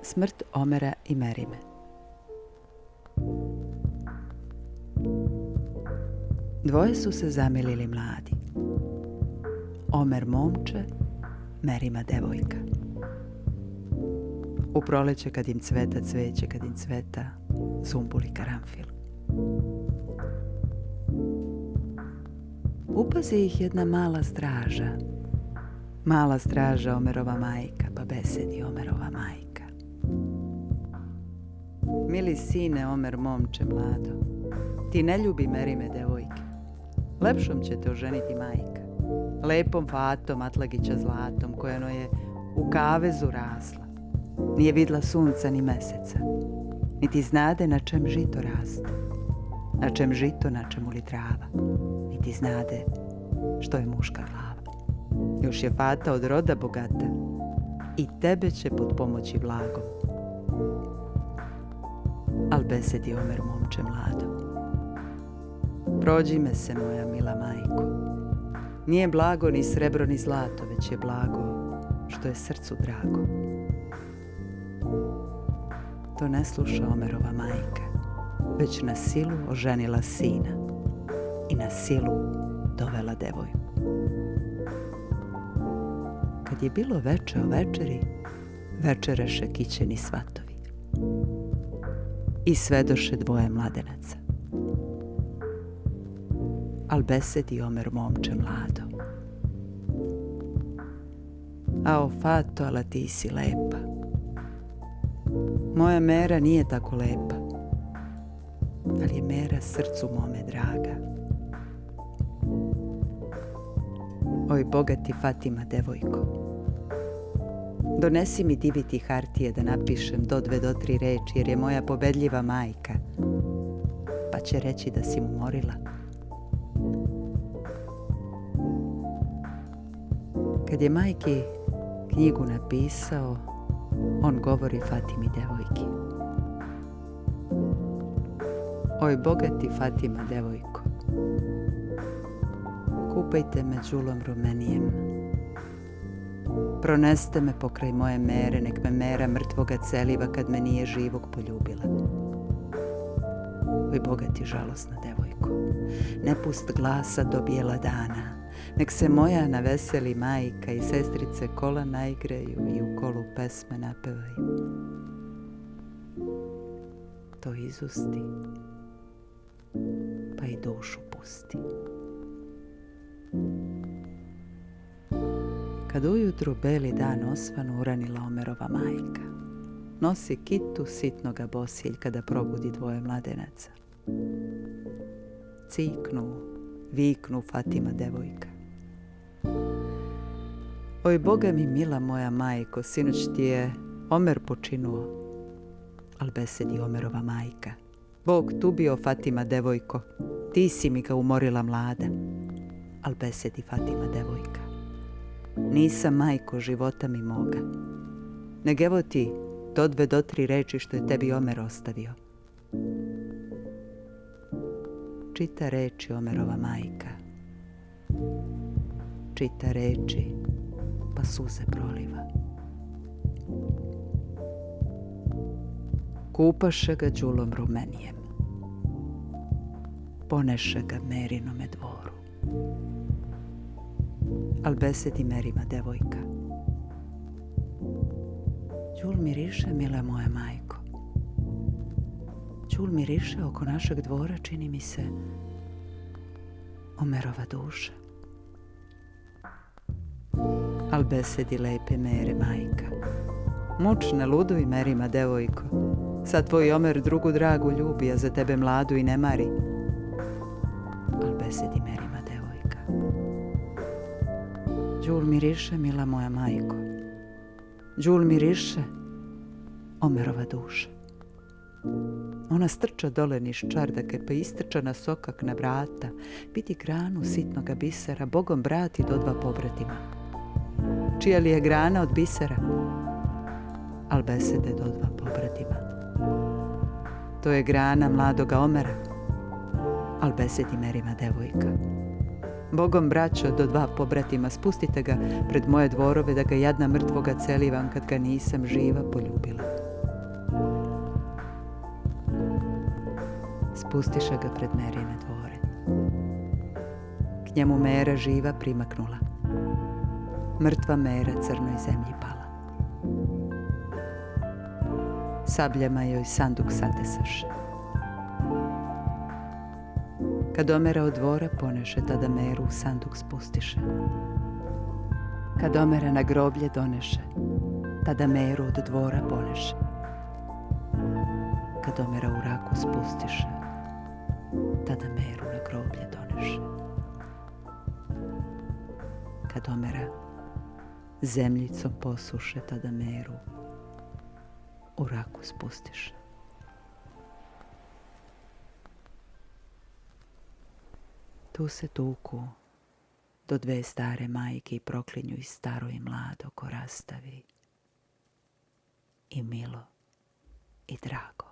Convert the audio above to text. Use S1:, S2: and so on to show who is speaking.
S1: Smrt Omera i Merime. Dvoje su se zamilili mladi. Omer momče, Merima devojka. U proleće kad im cveta cveće, kad im cveta zumbul i karanfil. Upazi ih jedna mala straža. Mala straža Omerova majka, pa besedi Omerova majka. Mili sine Omer momče mlado, ti ne ljubi Merime devojke. Lepšom će te oženiti majka, lepom fatom Atlagića zlatom, koja no je u kavezu rasla. Nije vidla sunca ni meseca, niti znade na čem žito raste, na čem žito, na čemu li trava, niti znade što je muška glava. Još je fata od roda bogata i tebe će pod pomoći blagom. Al besedi Omer momče mlado. Prođi me se, moja mila majko. Nije blago ni srebro ni zlato, već je blago što je srcu drago. To ne sluša Omerova majka, već na silu oženila sina i na silu dovela devoju. Kad je bilo veče o večeri, večereše kićeni svatovi i svedoše dvoje mladenaca. Al besedi Omer momče mlado. Ao fato, ala ti si lepa. Moja Mera nije tako lepa, ali je Mera srcu mome draga. Oj bogati Fatima devojko, donesi mi diviti hartije da napišem do 2 do 3 reči, jer je moja pobedljiva majka, pa će reći da si mu morila. Kad je majki knjigu napisao, on govori Fatimi devojki. Oj bogati Fatima devojko, kupajte me đulom rumenijem. Proneste me pokraj moje Mere, nek me Mera mrtvoga celiva kad me nije živog poljubila. Oj bogati žalosna devojko, ne pust glasa do bijela dana, nek se moja naveseli majka i sestrice kola naigreju i u kolu pesme napevaju. To izusti, pa i dušu pusti. Kad ujutru beli dan osvanu uranila Omerova majka, nosi kitu sitnoga bosiljka da probudi dvoje mladenaca. Ciknu, viknu Fatima devojka. Oj boga mi mila moja majko, sinoć ti je Omer počinuo, al besedi Omerova majka. Bog tubio Fatima devojko, ti si mi ga umorila mlada, al besedi Fatima devojka. Nisam majko života mi moga, neg evo ti do 2 do 3 reči što je tebi Omer ostavio. Čita reči Omerova majka, čita reči pa suze proliva. Kupaše ga đulom rumenijem, poneše ga Merinome dvoru. Al besedi Merima devojka. Đul miriše, mila moja majko. Đul miriše oko našeg dvora, čini mi se Omerova duša. Al besedi lepe Mere majka. Muč ne luduj Merima devojko, sad tvoj Omer drugu dragu ljubi, a za tebe mladu i ne mari. Al besedi Merima devojka. Đul miriše, mila moja majko. Đul miriše Omerova duša. Ona strča dole niz čardake, pa istrča na sokak na vrata, biti granu sitnoga bisera, Bogom brati do 2 pobratima. Čija li je grana od bisera? Al besede do 2 pobratima. To je grana mladoga Omera, al besedi merima devojka. Bogom, braćo, do 2 pobratima, spustite ga pred moje dvorove da ga jadna mrtvoga celivam kad ga nisam živa poljubila. Spustiša ga pred Merine dvore. K njemu Mera živa primaknula. Mrtva Mera crnoj zemlji pala. Sabljama joj sanduk satesaše. Kad Omera od dvora poneše, tada Meru u sanduk spustiše. Kad Omera na groblje doneše, tada Meru od dvora poneše. Kad Omera u raku spustiše, tada Meru na groblje doneše. Kad Omera zemljicom posuše, tada Meru u raku spustiše. Tu se tuku do 2 stare majke i proklinju i staro i mlado ko rastavi. I milo i drago.